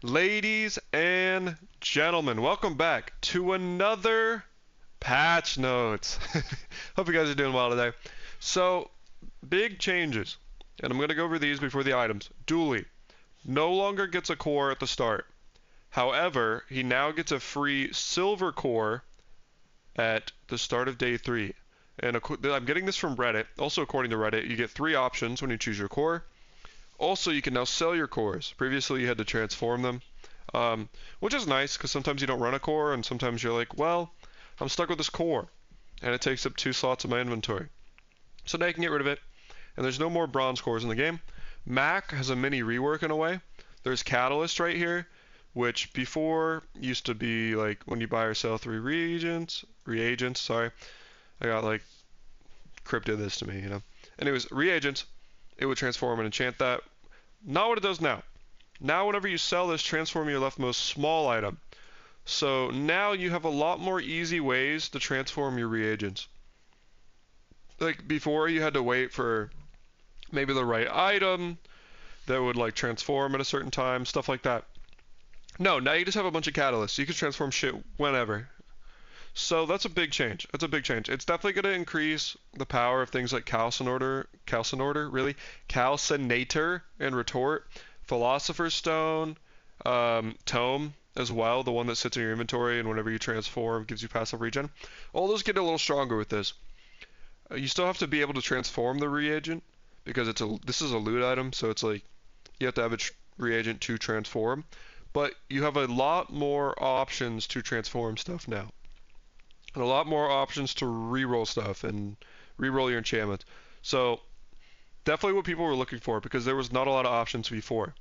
Ladies and gentlemen, welcome back to another patch notes. Hope you guys are doing well today. So, big changes, and I'm going to go over these before the items. Dooley no longer gets a core at the start. However, he now gets a free silver core at the start of day 3. And I'm getting this from Reddit. Also, according to Reddit, you get 3 options when you choose your core. Also, you can now sell your cores. Previously, you had to transform them, which is nice because sometimes you don't run a core, and sometimes you're like, well, I'm stuck with this core, and it takes up 2 slots of my inventory. So now you can get rid of it, and there's no more bronze cores in the game. Mac has a mini rework in a way. There's Catalyst right here, which before used to be like when you buy or sell 3 reagents, sorry. I got like cryptid this to me, you know. Anyways, reagents, it would transform and enchant that. Not what it does now. Now whenever you sell this, transform your leftmost small item. So now you have a lot more easy ways to transform your reagents. Like before you had to wait for maybe the right item that would like transform at a certain time, stuff like that. No, now you just have a bunch of catalysts. You can transform shit whenever. So that's a big change. That's a big change. It's definitely going to increase the power of things like calcinator, and retort, philosopher's stone, tome as well, the one that sits in your inventory and whenever you transform gives you passive regen. All those get a little stronger with this. You still have to be able to transform the reagent because this is a loot item, so it's like you have to have a reagent to transform. But you have a lot more options to transform stuff now. And a lot more options to reroll stuff and reroll your enchantments. So definitely what people were looking for because there was not a lot of options before.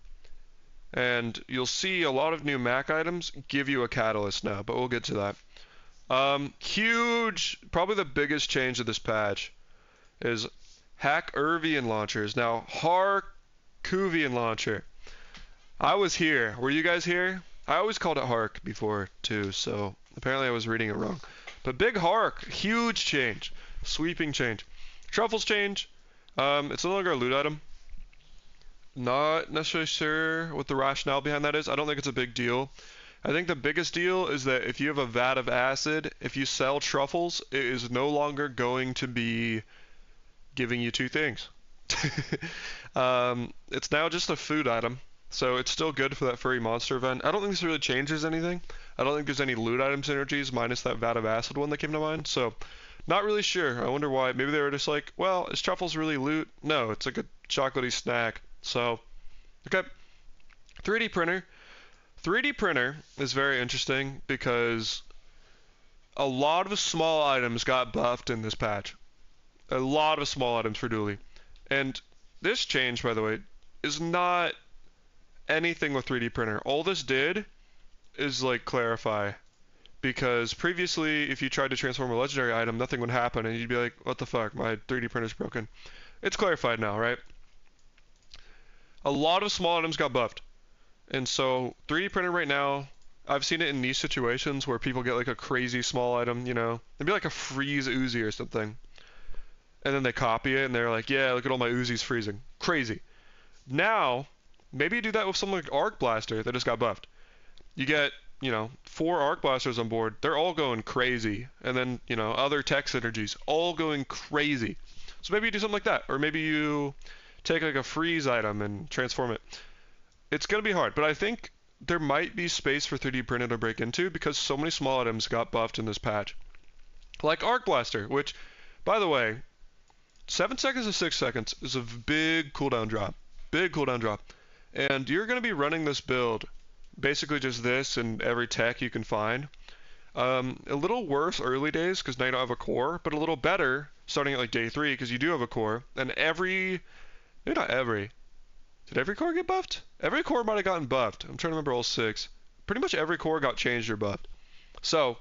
And you'll see a lot of new Mac items give you a catalyst now, but we'll get to that. Huge, probably the biggest change of this patch is Hack Irvian launchers. Now, Harkuvian launcher. I was here. Were you guys here? I always called it Hark before too, so apparently I was reading it wrong. But big Hark, huge change, sweeping change. Truffles change. It's no longer a loot item. Not necessarily sure what the rationale behind that is. I don't think it's a big deal. I think the biggest deal is that if you have a vat of acid, if you sell truffles, it is no longer going to be giving you 2 things. It's now just a food item. So it's still good for that furry monster event. I don't think this really changes anything. I don't think there's any loot item synergies minus that vat of acid one that came to mind. So not really sure. I wonder why. Maybe they were just like, well, is truffles really loot? No, it's like a chocolatey snack. So, okay. 3D printer. 3D printer is very interesting because a lot of small items got buffed in this patch. A lot of small items for Dooley. And this change, by the way, is not anything with 3D printer. All this did is like clarify, because previously if you tried to transform a legendary item, nothing would happen and you'd be like, what the fuck, my 3D printer's broken. It's clarified now, right? A lot of small items got buffed, and so 3D printer right now, I've seen it in niche situations where people get like a crazy small item, you know, it'd be like a freeze Uzi or something, and then they copy it and they're like, yeah, look at all my Uzis freezing, crazy. Now maybe you do that with something like Arc Blaster that just got buffed. You get, you know, 4 Arc Blasters on board. They're all going crazy. And then, you know, other tech synergies, all going crazy. So maybe you do something like that. Or maybe you take like a freeze item and transform it. It's going to be hard. But I think there might be space for 3D printer to break into because so many small items got buffed in this patch. Like Arc Blaster, which, by the way, 7 seconds to 6 seconds is a big cooldown drop. Big cooldown drop. And you're going to be running this build, basically just this and every tech you can find. A little worse early days because now you don't have a core, but a little better starting at like day 3 because you do have a core. And maybe not every. Did every core get buffed? Every core might have gotten buffed. I'm trying to remember all 6. Pretty much every core got changed or buffed. So,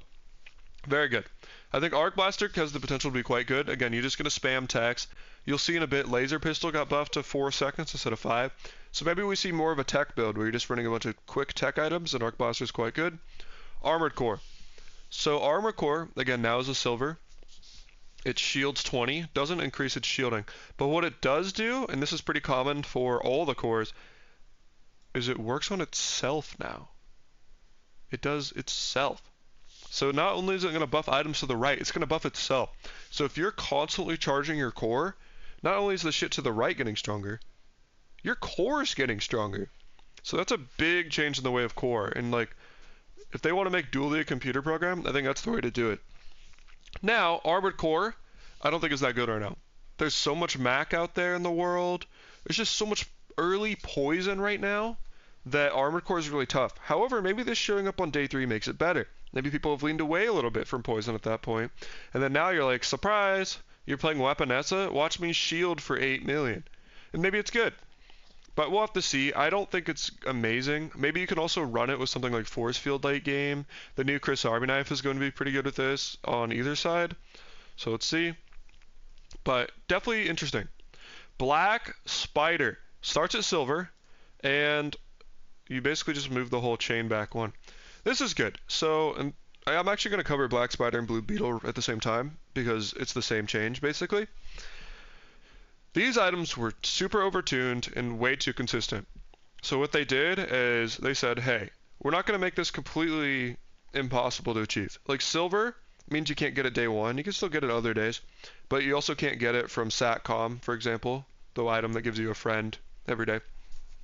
very good. I think Arc Blaster has the potential to be quite good. Again, you're just going to spam techs. You'll see in a bit Laser Pistol got buffed to 4 seconds instead of 5. So maybe we see more of a tech build where you're just running a bunch of quick tech items and Arc Blaster is quite good. Armored Core. So Armored Core, again, now is a silver. It shields 20, doesn't increase its shielding. But what it does do, and this is pretty common for all the cores, is it works on itself now. It does itself. So not only is it going to buff items to the right, it's going to buff itself. So if you're constantly charging your core, not only is the shit to the right getting stronger, your core is getting stronger. So that's a big change in the way of core. And like, if they want to make dually a computer program, I think that's the way to do it. Now, armored core, I don't think is that good right now. There's so much Mac out there in the world. There's just so much early poison right now that armored core is really tough. However, maybe this showing up on day 3 makes it better. Maybe people have leaned away a little bit from poison at that point. And then now you're like, surprise, you're playing Weaponessa? Watch me shield for 8 million. And maybe it's good. But we'll have to see. I don't think it's amazing. Maybe you can also run it with something like Force Field late game. The new Chris Army knife is going to be pretty good with this on either side. So let's see. But definitely interesting. Black Spider starts at silver, and you basically just move the whole chain back one. This is good. So, and I'm actually going to cover Black Spider and Blue Beetle at the same time because it's the same change basically. These items were super overtuned and way too consistent. So what they did is they said, hey, we're not going to make this completely impossible to achieve. Like silver means you can't get it day 1. You can still get it other days, but you also can't get it from Satcom, for example, the item that gives you a friend every day,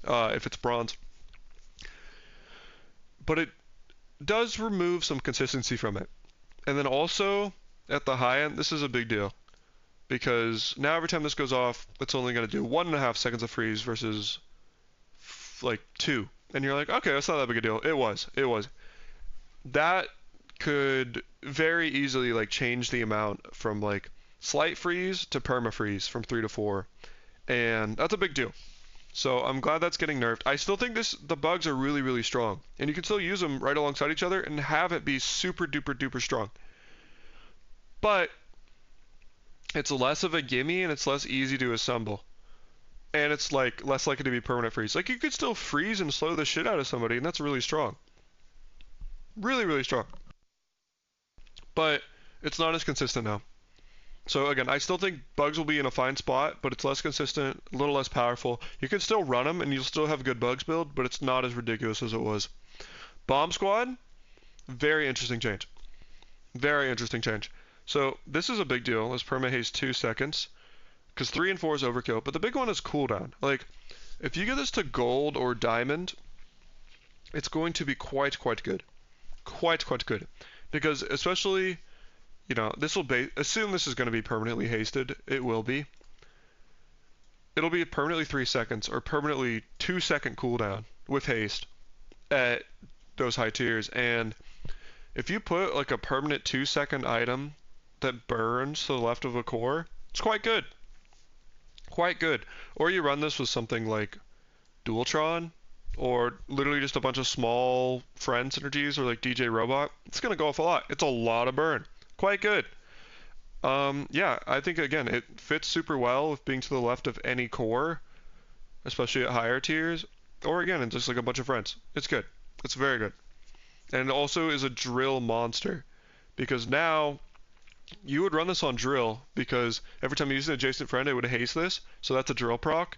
if it's bronze. But it does remove some consistency from it. And then also, at the high end, this is a big deal. Because now every time this goes off, it's only going to do 1.5 seconds of freeze versus like 2. And you're like, okay, that's not that big a deal. It was. That could very easily like change the amount from like slight freeze to perma freeze from 3 to 4. And that's a big deal. So I'm glad that's getting nerfed. I still think the bugs are really, really strong. And you can still use them right alongside each other and have it be super duper duper strong. But it's less of a gimme and it's less easy to assemble. And it's like less likely to be permanent freeze. Like you could still freeze and slow the shit out of somebody, and that's really strong. Really, really strong. But it's not as consistent now. So again, I still think bugs will be in a fine spot, but it's less consistent, a little less powerful. You can still run them and you'll still have good bugs build, but it's not as ridiculous as it was. Bomb Squad, very interesting change. Very interesting change. So this is a big deal. Let's perma haste 2 seconds, because 3 and 4 is overkill. But the big one is cooldown. Like, if you get this to gold or diamond, it's going to be quite good. Quite good. Because especially, you know, this will assume this is going to be permanently hasted. It will be. It'll be permanently 3 seconds or permanently 2-second cooldown with haste at those high tiers. And if you put like a permanent 2-second item that burns to the left of a core, it's quite good. Quite good. Or you run this with something like Dualtron, or literally just a bunch of small friend synergies, or like DJ Robot. It's going to go off a lot. It's a lot of burn. Quite good. Yeah, I think again, it fits super well with being to the left of any core, especially at higher tiers. Or again, it's just like a bunch of friends. It's good. It's very good. And it also is a drill monster, because now you would run this on drill, because every time you use an adjacent friend, it would haste this, so that's a drill proc.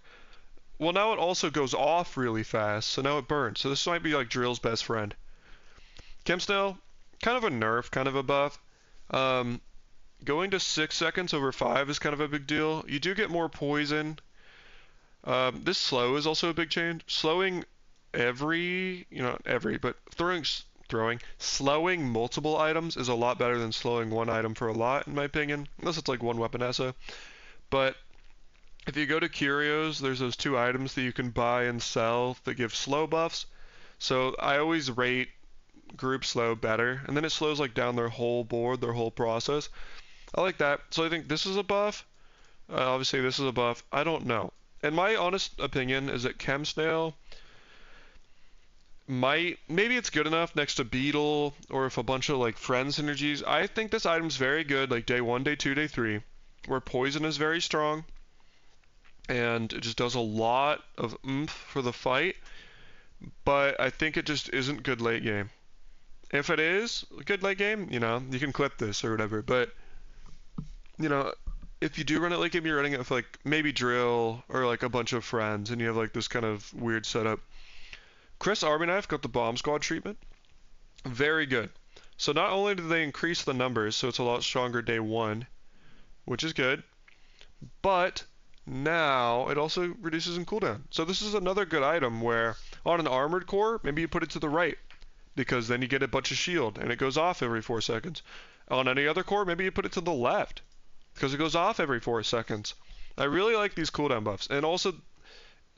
Well, now it also goes off really fast, so now it burns. So this might be like drill's best friend. Chemsnail, kind of a nerf, kind of a buff. Going to 6 seconds over 5 is kind of a big deal. You do get more poison. This slow is also a big change. Slowing slowing multiple items is a lot better than slowing one item for a lot, in my opinion, unless it's like one Weaponessa. But if you go to Curios, there's those 2 items that you can buy and sell that give slow buffs. So I always rate group slow better, and then it slows like down their whole board, their whole process. I like that. So I think this is a buff. Obviously this is a buff. I don't know. And my honest opinion is that Chemsnail maybe it's good enough next to Beetle, or if a bunch of like friend synergies. I think this item's very good like day 1, day 2, day 3, where poison is very strong and it just does a lot of oomph for the fight, but I think it just isn't good late game. If it is good late game, you know, you can clip this or whatever, but you know, if you do run it late game, you're running it with like maybe drill or like a bunch of friends, and you have like this kind of weird setup. Chris Army Knife got the Bomb Squad treatment. Very good. So not only do they increase the numbers, so it's a lot stronger day 1, which is good, but now it also reduces in cooldown. So this is another good item where on an armored core, maybe you put it to the right, because then you get a bunch of shield and it goes off every 4 seconds. On any other core, maybe you put it to the left, because it goes off every 4 seconds. I really like these cooldown buffs. And also,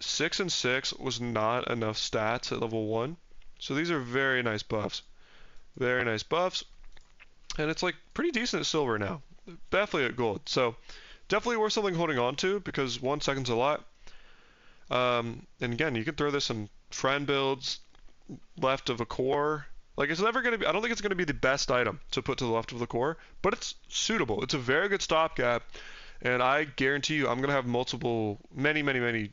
6 and 6 was not enough stats at level 1. So these are very nice buffs. Very nice buffs. And it's like pretty decent at silver now. Definitely at gold. So definitely worth something holding on to, because 1 second's a lot. And again, you can throw this in friend builds, left of a core. Like, it's never going to be, I don't think it's going to be the best item to put to the left of the core, but it's suitable. It's a very good stopgap, and I guarantee you I'm going to have many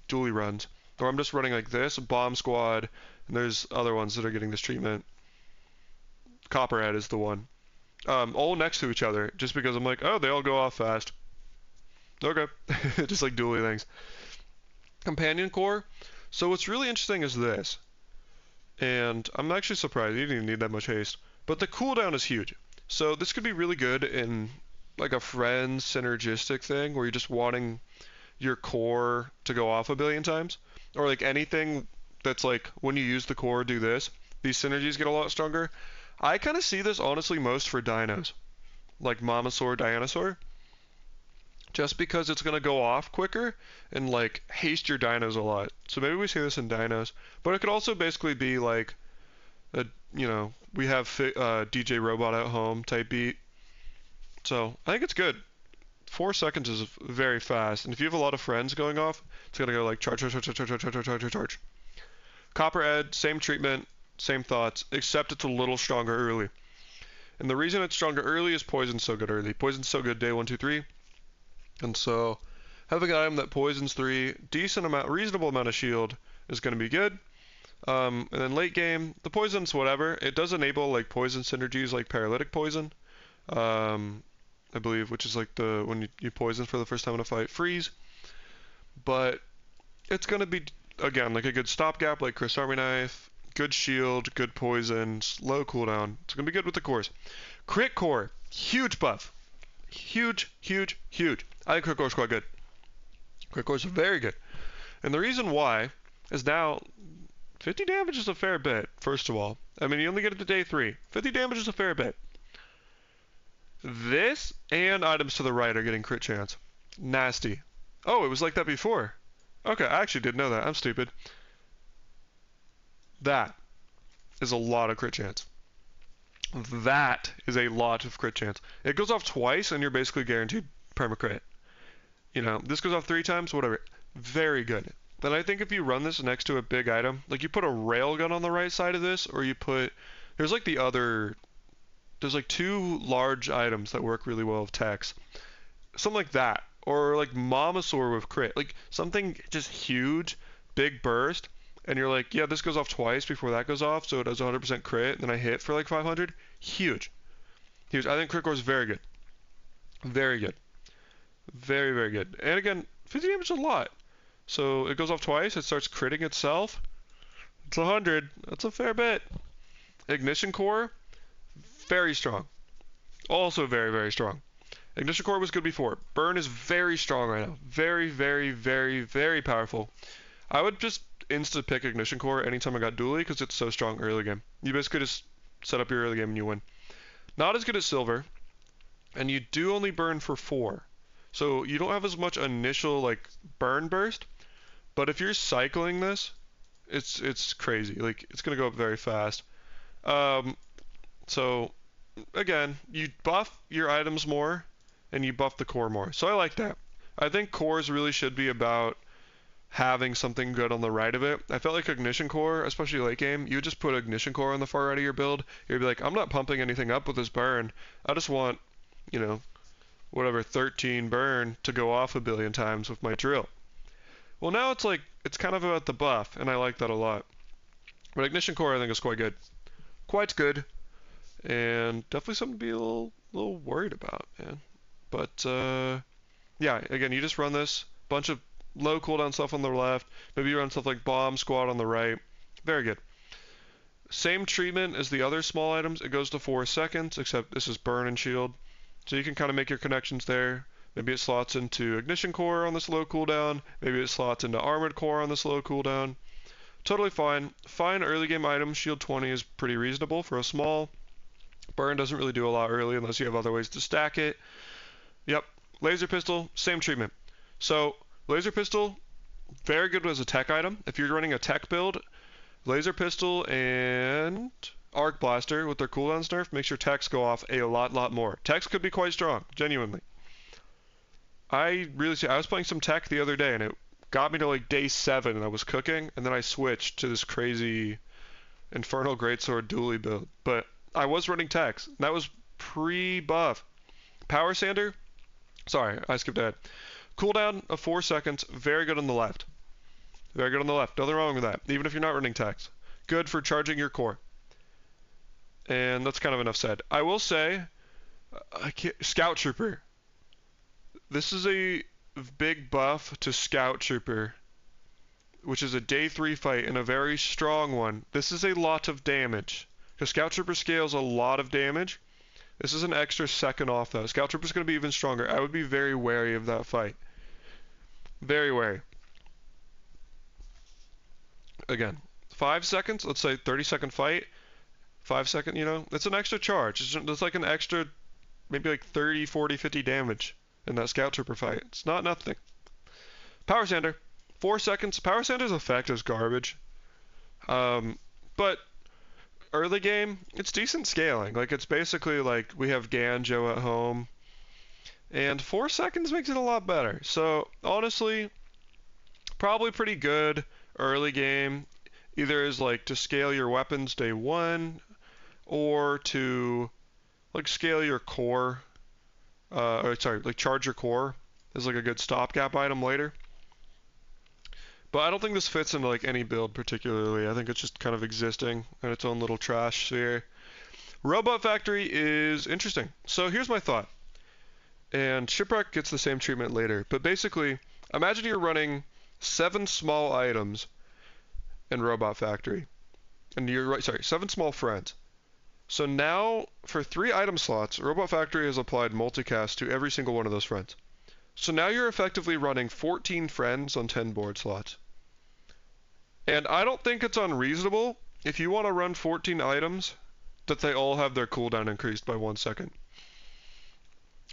dually runs, or I'm just running like this, Bomb Squad, and there's other ones that are getting this treatment. Copperhead is the one. All next to each other, just because I'm like, oh, they all go off fast. Okay. Just like dually things. Companion core. So what's really interesting is this. And I'm actually surprised, you didn't even need that much haste. But the cooldown is huge. So this could be really good in like a friend synergistic thing where you're just wanting your core to go off a billion times. Or like anything that's like, when you use the core, do this. These synergies get a lot stronger. I kind of see this honestly most for dinos. Like Momosaur, Dinosaur. Just because it's going to go off quicker and like haste your dinos a lot. So maybe we see this in dinos. But it could also basically be like, we have DJ Robot at home type beat. So I think it's good. 4 seconds is very fast. And if you have a lot of friends going off, it's going to go like charge, charge, charge, charge, charge, charge, charge, charge, charge. Copperhead, same treatment, same thoughts, except it's a little stronger early. And the reason it's stronger early is Poison's so good early. Poison's so good day 1, 2, 3. And so having an item that poisons 3, reasonable amount of shield is going to be good. And then late game, the poison's whatever. It does enable like poison synergies like paralytic poison, I believe, which is like when you poison for the first time in a fight, freeze. But it's going to be, again, like a good stopgap like Chris Army Knife, good shield, good poison, low cooldown. It's going to be good with the cores. Crit core, huge buff. Huge, huge, huge. I think crit core is quite good. Crit core is very good. And the reason why is now 50 damage is a fair bit, first of all. I mean, you only get it to day 3. 50 damage is a fair bit. This and items to the right are getting crit chance. Nasty. Oh, it was like that before. Okay, I actually didn't know that. I'm stupid. That is a lot of crit chance. That is a lot of crit chance. It goes off twice and you're basically guaranteed perma-crit. This goes off 3 times, whatever. Very good. Then I think if you run this next to a big item, like you put a railgun on the right side of this, or there's like there's like 2 large items that work really well with techs. Something like that. Or like Momosaur with crit. Like something just huge, big burst, and you're like, yeah, this goes off twice before that goes off, so it does 100% crit, and then I hit for like 500. Huge. Huge. I think crit core is very good. Very good. Very, very good. And again, 50 damage is a lot. So it goes off twice, it starts critting itself. It's 100. That's a fair bit. Ignition core, very strong. Also very, very strong. Ignition core was good before. Burn is very strong right now. Very, very, very, very powerful. I would just insta-pick Ignition core anytime I got dually because it's so strong early game. You basically just set up your early game and you win. Not as good as silver, and you do only burn for 4. So you don't have as much initial like burn burst, but if you're cycling this, it's crazy. Like it's gonna go up very fast. So again, you buff your items more, and you buff the core more. So I like that. I think cores really should be about having something good on the right of it. I felt like Ignition core, especially late game, you would just put Ignition core on the far right of your build. You'd be like, I'm not pumping anything up with this burn. I just want, whatever, 13 burn to go off a billion times with my drill. Well, now it's like, it's kind of about the buff, and I like that a lot. But Ignition core I think is quite good. Quite good. And definitely something to be a little worried about, man. But, yeah, again, you just run this. Bunch of low cooldown stuff on the left. Maybe you run stuff like Bomb Squad on the right. Very good. Same treatment as the other small items. It goes to 4 seconds, except this is burn and shield. So you can kind of make your connections there. Maybe it slots into ignition core on this low cooldown. Maybe it slots into armored core on this low cooldown. Totally fine. Fine early game item. Shield 20 is pretty reasonable for a small. Burn doesn't really do a lot early unless you have other ways to stack it. Yep. Laser pistol, same treatment. So laser pistol, very good as a tech item. If you're running a tech build, laser pistol and arc blaster with their cooldowns nerf makes your techs go off a lot more. Techs could be quite strong, genuinely. I was playing some tech the other day and it got me to like day 7 and I was cooking and then I switched to this crazy Infernal Greatsword dually build. But I was running techs. And that was pre-buff. Power Sander, sorry, I skipped ahead. Cooldown of 4 seconds, very good on the left. Very good on the left, nothing wrong with that, even if you're not running techs. Good for charging your core. And that's kind of enough said. I will say, Scout Trooper. This is a big buff to Scout Trooper, which is a day 3 fight and a very strong one. This is a lot of damage, because Scout Trooper scales a lot of damage. This is an extra second off though. Scout Trooper's going to be even stronger. I would be very wary of that fight. Very wary. Again, 5 seconds, let's say 30-second fight. 5 second, you know, it's an extra charge. It's like an extra, maybe like 30, 40, 50 damage in that Scout Trooper fight. It's not nothing. Power Sander, 4 seconds. Power Sander's effect is garbage. But early game, it's decent scaling. Like, it's basically like we have Ganjo at home. And 4 seconds makes it a lot better. So, honestly, probably pretty good early game. Either is like to scale your weapons day 1, or to like scale your core, like charge your core is like a good stopgap item later. But I don't think this fits into like any build particularly. I think it's just kind of existing in its own little trash sphere. Robot Factory is interesting. So here's my thought. And Shipwreck gets the same treatment later. But basically, imagine you're running 7 small items in Robot Factory. And you're right, sorry, 7 small friends. So now, for 3 item slots, Robot Factory has applied multicast to every single one of those friends. So now you're effectively running 14 friends on 10 board slots. And I don't think it's unreasonable, if you want to run 14 items, that they all have their cooldown increased by 1 second.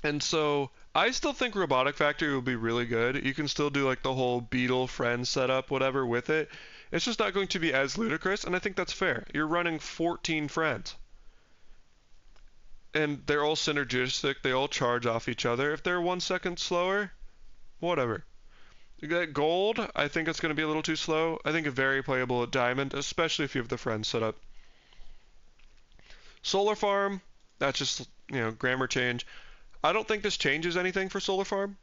And so, I still think Robotic Factory will be really good. You can still do like the whole Beetle friend setup, whatever, with it. It's just not going to be as ludicrous, and I think that's fair. You're running 14 friends. And they're all synergistic, they all charge off each other. If they're 1 second slower, whatever. You get gold, I think it's going to be a little too slow. I think it's very playable at diamond, especially if you have the friends set up. Solar Farm, that's just, you know, grammar change. I don't think this changes anything for Solar Farm.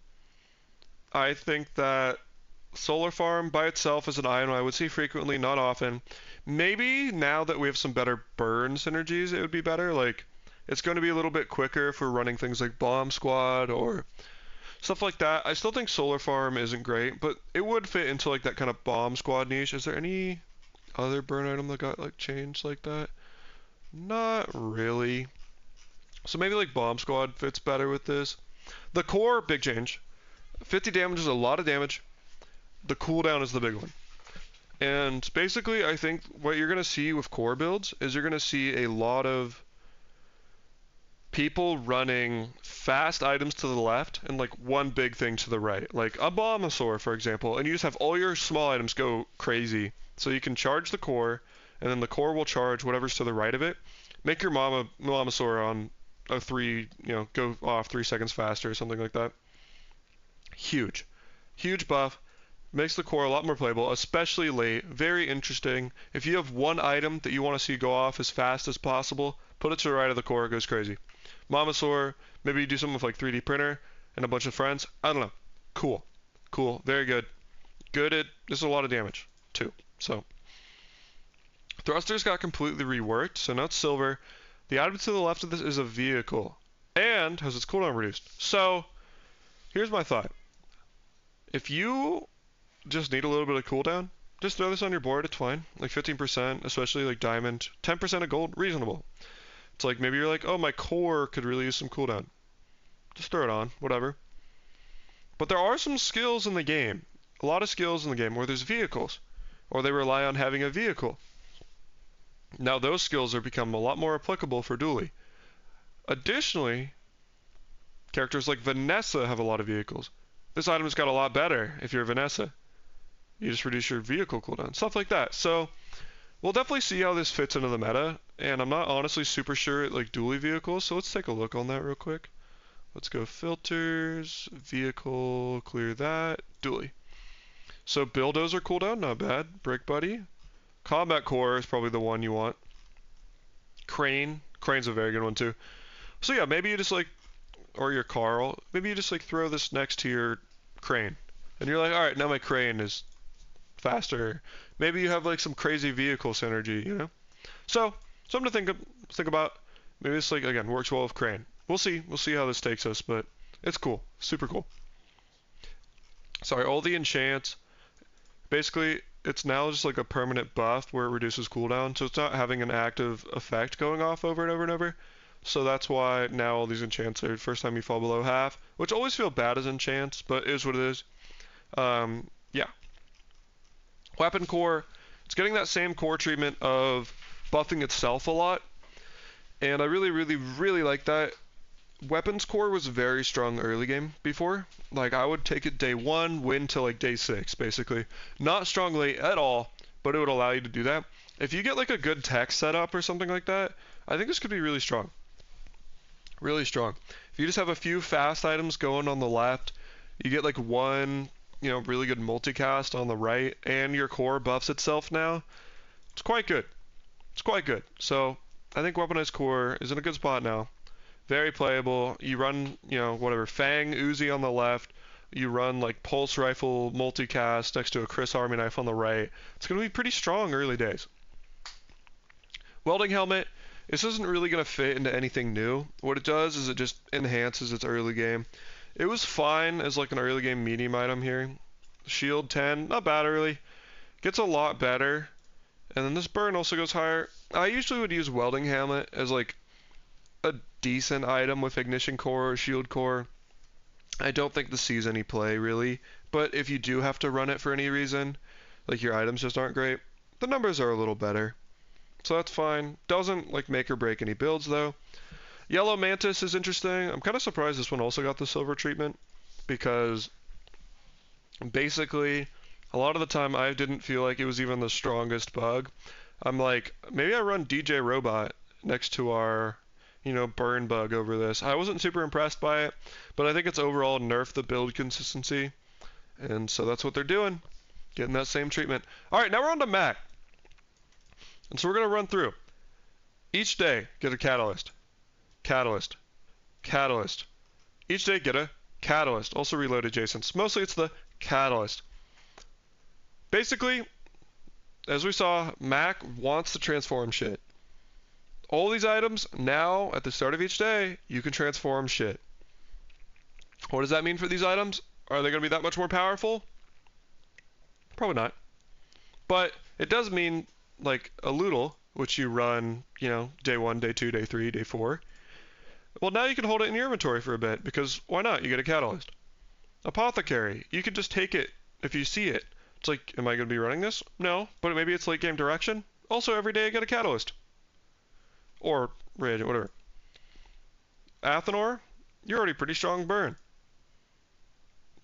I think that Solar Farm by itself is an item I would see frequently, not often. Maybe now that we have some better burn synergies, it would be better. Like, it's going to be a little bit quicker if we're running things like Bomb Squad or stuff like that. I still think Solar Farm isn't great, but it would fit into like that kind of Bomb Squad niche. Is there any other burn item that got like changed like that? Not really. So maybe like Bomb Squad fits better with this. The core, big change. 50 damage is a lot of damage. The cooldown is the big one. And basically, I think what you're going to see with core builds is you're going to see a lot of people running fast items to the left and like one big thing to the right. Like a Bombosaur, for example, and you just have all your small items go crazy. So you can charge the core, and then the core will charge whatever's to the right of it. Make your Mamasaur on a 3, you know, go off 3 seconds faster or something like that. Huge. Huge buff. Makes the core a lot more playable, especially late. Very interesting. If you have one item that you want to see go off as fast as possible, put it to the right of the core, it goes crazy. Mamasaur, maybe you do something with like 3D printer and a bunch of friends. I don't know. Cool. Cool. Very good. Good at, this is a lot of damage too. So, thrusters got completely reworked, so now it's silver. The item to the left of this is a vehicle and has its cooldown reduced. So, here's my thought. If you just need a little bit of cooldown, Just throw this on your board, it's fine. Like 15%, especially like diamond. 10% of gold, reasonable. It's like maybe you're like, oh, my core could really use some cooldown. Just throw it on, whatever. But there are some skills in the game, a lot of skills in the game where there's vehicles, or they rely on having a vehicle. Now those skills are become a lot more applicable for dueling. Additionally, characters like Vanessa have a lot of vehicles. This item's got a lot better if you're Vanessa. You just reduce your vehicle cooldown, stuff like that. So we'll definitely see how this fits into the meta, and I'm not honestly super sure at like dueling vehicles, so let's take a look on that real quick. Let's go filters, vehicle, clear that, dually. So bulldozer cooldown, not bad. Brick buddy. Combat core is probably the one you want. Crane's a very good one too. So yeah, maybe you just like, or your Carl, maybe you just like throw this next to your crane. And you're like, alright, now my crane is faster. Maybe you have like some crazy vehicle synergy, you know? So, something to think about. Maybe this like, again, works well with crane. We'll see how this takes us, but it's cool. Super cool. Sorry, all the enchants, basically, it's now just like a permanent buff where it reduces cooldown, so it's not having an active effect going off over and over and over. So that's why now all these enchants are first time you fall below half, which always feel bad as enchants, but is what it is. Yeah. Weapon core, it's getting that same core treatment of buffing itself a lot, and I really like that. Weapons core was very strong early game before. Like, I would take it day 1, win till like day 6, basically. Not strongly at all, but it would allow you to do that. If you get like a good tech setup or something like that, I think this could be really strong. Really strong. If you just have a few fast items going on the left, you get like one, really good multicast on the right, and your core buffs itself now, it's quite good. It's quite good. So, I think weaponized core is in a good spot now. Very playable. You run, whatever, Fang Uzi on the left. You run like pulse rifle multicast next to a Chris Army knife on the right. It's going to be pretty strong early days. Welding helmet. This isn't really going to fit into anything new. What it does is it just enhances its early game. It was fine as like an early game medium item here. Shield 10, not bad early. Gets a lot better. And then this burn also goes higher. I usually would use welding helmet as like a decent item with ignition core or shield core. I don't think this sees any play really, but if you do have to run it for any reason, like your items just aren't great, the numbers are a little better. So that's fine. Doesn't like make or break any builds though. Yellow Mantis is interesting. I'm kind of surprised this one also got the silver treatment, because basically a lot of the time I didn't feel like it was even the strongest bug. I'm like, maybe I run DJ Robot next to our burn bug over this. I wasn't super impressed by it, but I think it's overall nerfed the build consistency, and so that's what they're doing, getting that same treatment. Alright, now we're on to Mac. And so we're going to run through. Each day, get a catalyst. Catalyst. Catalyst. Each day, get a catalyst. Also reload adjacents. Mostly it's the catalyst. Basically, as we saw, Mac wants to transform shit. All these items, now, at the start of each day, you can transform shit. What does that mean for these items? Are they going to be that much more powerful? Probably not. But it does mean, like, a Loodle, which you run, day 1, day 2, day 3, day 4. Well, now you can hold it in your inventory for a bit, because why not? You get a catalyst. Apothecary, you can just take it if you see it. It's like, am I going to be running this? No, but maybe it's late game direction. Also, every day I get a catalyst. Or Ridge, whatever. Athenor, you're already pretty strong burn.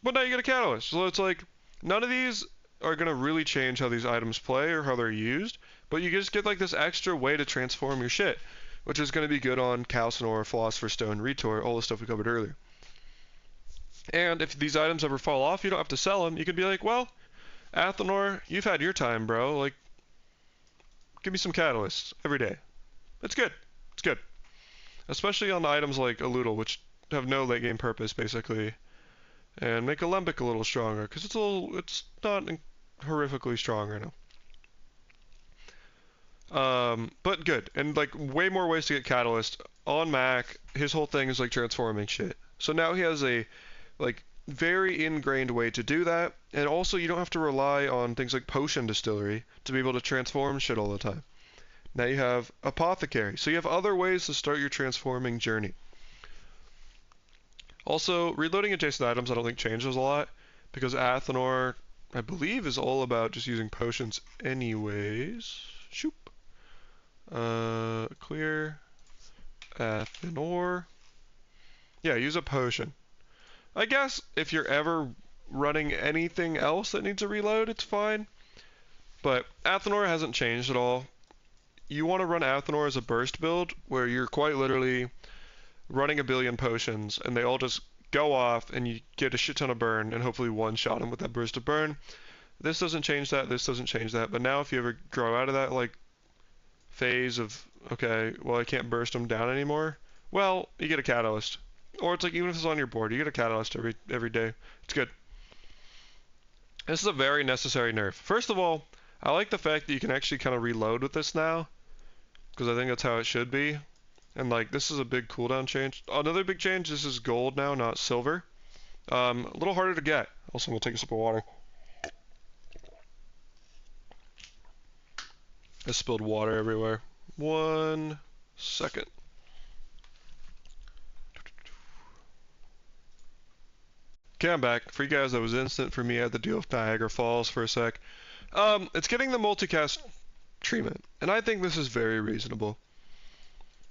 But now you get a catalyst. So it's like, none of these are going to really change how these items play or how they're used, but you just get like this extra way to transform your shit, which is going to be good on Calcinor, Philosopher's Stone, Retort, all the stuff we covered earlier. And if these items ever fall off, you don't have to sell them. You can be like, well, Athenor, you've had your time, bro. Like, give me some catalysts every day. It's good. It's good. Especially on items like Aludel, which have no late game purpose, basically. And make Alembic a little stronger, because it's not horrifically strong right now. But good. And like way more ways to get Catalyst. On Mac, his whole thing is like transforming shit. So now he has a like very ingrained way to do that, and also you don't have to rely on things like potion distillery to be able to transform shit all the time. Now you have apothecary, so you have other ways to start your transforming journey. Also, reloading adjacent items I don't think changes a lot, because Athanor, I believe, is all about just using potions anyways. Shoop. Clear. Athanor. Yeah, use a potion. I guess if you're ever running anything else that needs a reload, it's fine. But Athanor hasn't changed at all. You want to run Athanor as a burst build, where you're quite literally running a billion potions, and they all just go off, and you get a shit ton of burn, and hopefully one-shot them with that burst of burn. This doesn't change that, this doesn't change that, but now if you ever grow out of that, like, phase of, okay, well, I can't burst them down anymore, well, you get a catalyst. Or it's like, even if it's on your board, you get a catalyst every day. It's good. This is a very necessary nerf. First of all, I like the fact that you can actually kind of reload with this now, because I think that's how it should be. And like, this is a big cooldown change. Another big change, this is gold now, not silver. A little harder to get. Also, I'm gonna take a sip of water. I spilled water everywhere. 1 second. Okay, I'm back. For you guys, that was instant. For me, I had to deal with Niagara Falls for a sec. It's getting the multicast treatment, and I think this is very reasonable.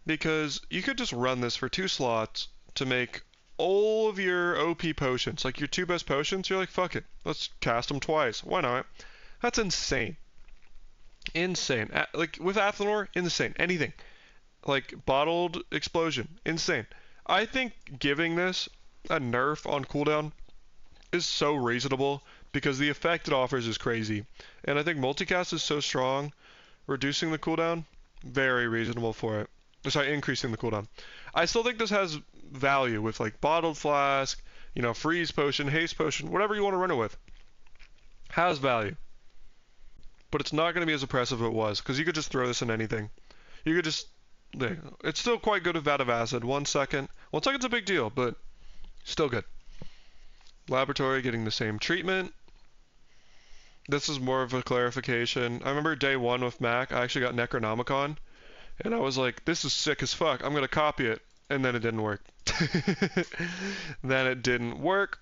Because you could just run this for 2 slots to make all of your OP potions, like your 2 best potions, you're like, fuck it, let's cast them twice. Why not? That's insane. Insane. Like, with Athanor, insane. Anything. Like, bottled explosion. Insane. I think giving this a nerf on cooldown is so reasonable because the effect it offers is crazy. And I think multicast is so strong, reducing the cooldown, very reasonable for it. Sorry, increasing the cooldown. I still think this has value with like bottled flask, you know, freeze potion, haste potion, whatever you want to run it with. Has value. But it's not going to be as oppressive as it was, because you could just throw this in anything. You could just... It's still quite good with Vat of Acid. 1 second. 1 second's a big deal, but still good. Laboratory getting the same treatment. This is more of a clarification. I remember day 1 with Mac, I actually got Necronomicon, and I was like, this is sick as fuck, I'm going to copy it. And then it didn't work. Then it didn't work.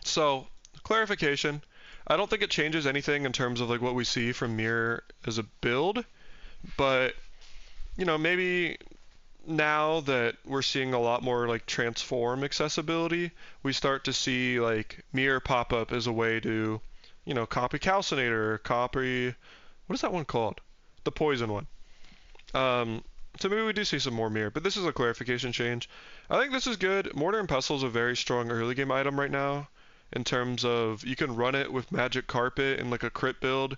So, clarification. I don't think it changes anything in terms of like what we see from Mirror as a build, but you know, maybe now that we're seeing a lot more like transform accessibility, we start to see like Mirror pop up as a way to, you know, copy Calcinator, copy, what is that one called? The poison one. So maybe we do see some more Mirror, but this is a clarification change. I think this is good. Mortar and Pestle is a very strong early game item right now, in terms of you can run it with Magic Carpet in like a crit build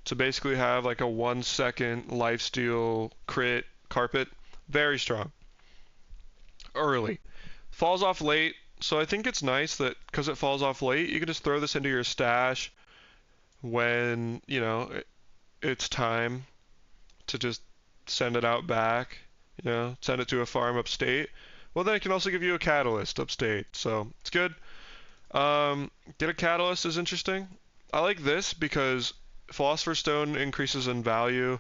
to basically have like a 1 second lifesteal crit carpet. Very strong. Early. Falls off late, so I think it's nice that because it falls off late, you can just throw this into your stash when, you know, it's time to just send it out back, you know, send it to a farm upstate. Well, then it can also give you a catalyst upstate, so it's good. Get a catalyst is interesting. I like this because Philosopher's Stone increases in value,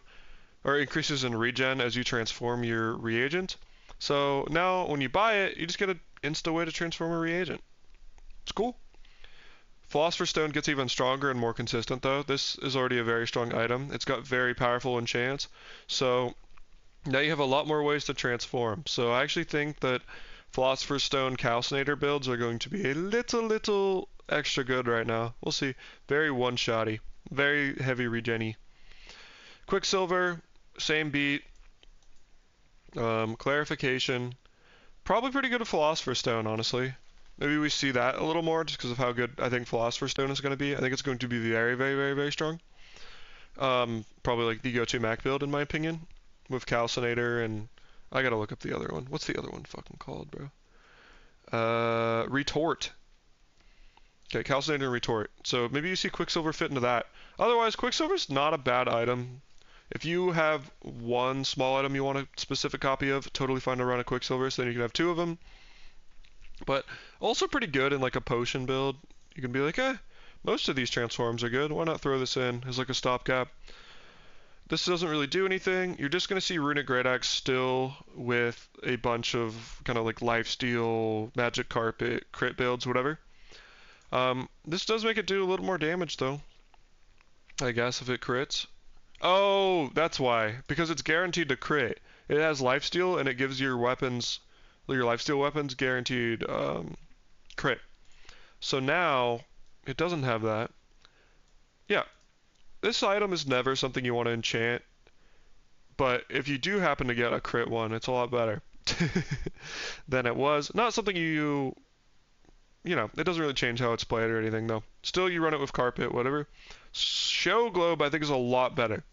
or increases in regen as you transform your reagent. So now when you buy it, you just get an insta way to transform a reagent. It's cool. Philosopher's Stone gets even stronger and more consistent though. This is already a very strong item. It's got very powerful enchants. So now you have a lot more ways to transform. So I actually think that Philosopher's Stone Calcinator builds are going to be a little extra good right now. We'll see. Very one-shotty. Very heavy regen-y. Quicksilver, same beat. Clarification. Probably pretty good at Philosopher's Stone, honestly. Maybe we see that a little more just because of how good I think Philosopher's Stone is going to be. I think it's going to be very strong. Probably like the go-to Mac build in my opinion. With Calcinator and... I gotta look up the other one. What's the other one fucking called, bro? Retort. Okay, Calcinator and Retort. So maybe you see Quicksilver fit into that. Otherwise, Quicksilver's not a bad item. If you have one small item you want a specific copy of, totally fine to run a Quicksilver, so then you can have 2 of them. But also pretty good in like a potion build. You can be like, most of these transforms are good. Why not throw this in as like a stopgap? This doesn't really do anything. You're just going to see Runic Great Axe still with a bunch of kind of like lifesteal, magic carpet, crit builds, whatever. This does make it do a little more damage though, I guess, if it crits. Oh, that's why. Because it's guaranteed to crit. It has lifesteal and it gives your weapons, your lifesteal weapons guaranteed crit. So now it doesn't have that. Yeah, this item is never something you want to enchant, but if you do happen to get a crit one, it's a lot better than it was. Not something it doesn't really change how it's played or anything though. Still, you run it with carpet, whatever. Show Globe, I think, is a lot better.